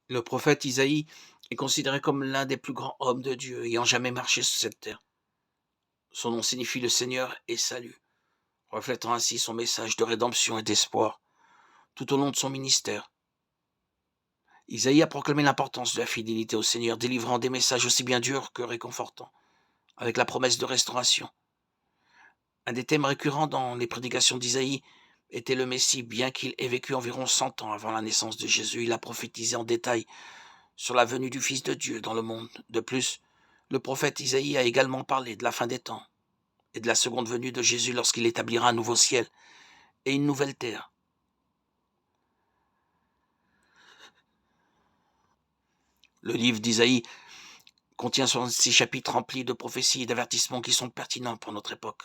Le prophète Isaïe est considéré comme l'un des plus grands hommes de Dieu ayant jamais marché sur cette terre. Son nom signifie le Seigneur est salut, reflétant ainsi son message de rédemption et d'espoir tout au long de son ministère. Isaïe a proclamé l'importance de la fidélité au Seigneur, délivrant des messages aussi bien durs que réconfortants, avec la promesse de restauration. Un des thèmes récurrents dans les prédications d'Isaïe était le Messie. Bien qu'il ait vécu environ 100 ans avant la naissance de Jésus, il a prophétisé en détail sur la venue du Fils de Dieu dans le monde. De plus, le prophète Isaïe a également parlé de la fin des temps et de la seconde venue de Jésus lorsqu'il établira un nouveau ciel et une nouvelle terre. Le livre d'Isaïe contient 66 chapitres remplis de prophéties et d'avertissements qui sont pertinents pour notre époque.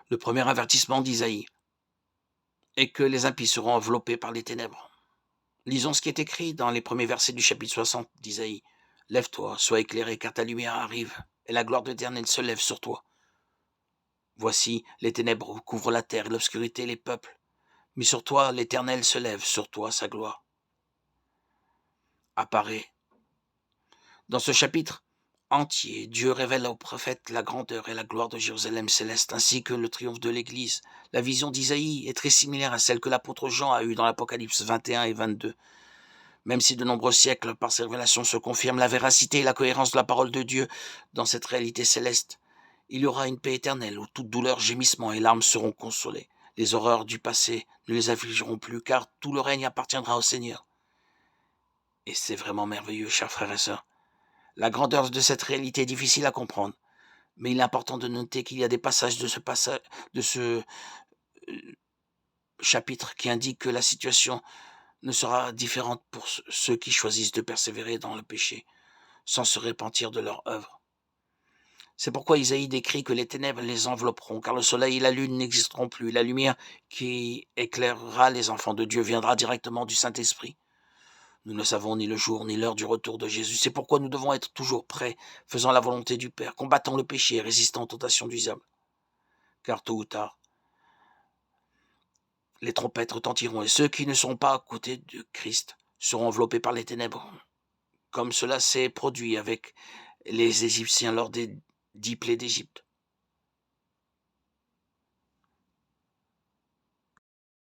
Le premier avertissement d'Isaïe est que les impies seront enveloppés par les ténèbres. Lisons ce qui est écrit dans les premiers versets du chapitre 60 d'Isaïe. « Lève-toi, sois éclairé, car ta lumière arrive, et la gloire de l'Éternel se lève sur toi. Voici, les ténèbres couvrent la terre et l'obscurité les peuples. Mais sur toi, l'Éternel se lève, sur toi, sa gloire apparaît. » Dans ce chapitre entier, Dieu révèle au prophète la grandeur et la gloire de Jérusalem céleste, ainsi que le triomphe de l'Église. La vision d'Isaïe est très similaire à celle que l'apôtre Jean a eue dans l'Apocalypse 21 et 22. Même si de nombreux siècles, par ces révélations, se confirment la véracité et la cohérence de la parole de Dieu dans cette réalité céleste, il y aura une paix éternelle où toute douleur, gémissement et larmes seront consolés. Les horreurs du passé ne les affligeront plus, car tout le règne appartiendra au Seigneur. Et c'est vraiment merveilleux, chers frères et sœurs. La grandeur de cette réalité est difficile à comprendre, mais il est important de noter qu'il y a des passages de ce chapitre qui indiquent que la situation ne sera différente pour ceux qui choisissent de persévérer dans le péché, sans se repentir de leur œuvre. C'est pourquoi Isaïe décrit que les ténèbres les envelopperont, car le soleil et la lune n'existeront plus. La lumière qui éclairera les enfants de Dieu viendra directement du Saint-Esprit. Nous ne savons ni le jour ni l'heure du retour de Jésus. C'est pourquoi nous devons être toujours prêts, faisant la volonté du Père, combattant le péché et résistant aux tentations du diable. Car tôt ou tard, les trompettes retentiront et ceux qui ne seront pas à côté de Christ seront enveloppés par les ténèbres, comme cela s'est produit avec les Égyptiens lors des 10 plaies d'Égypte.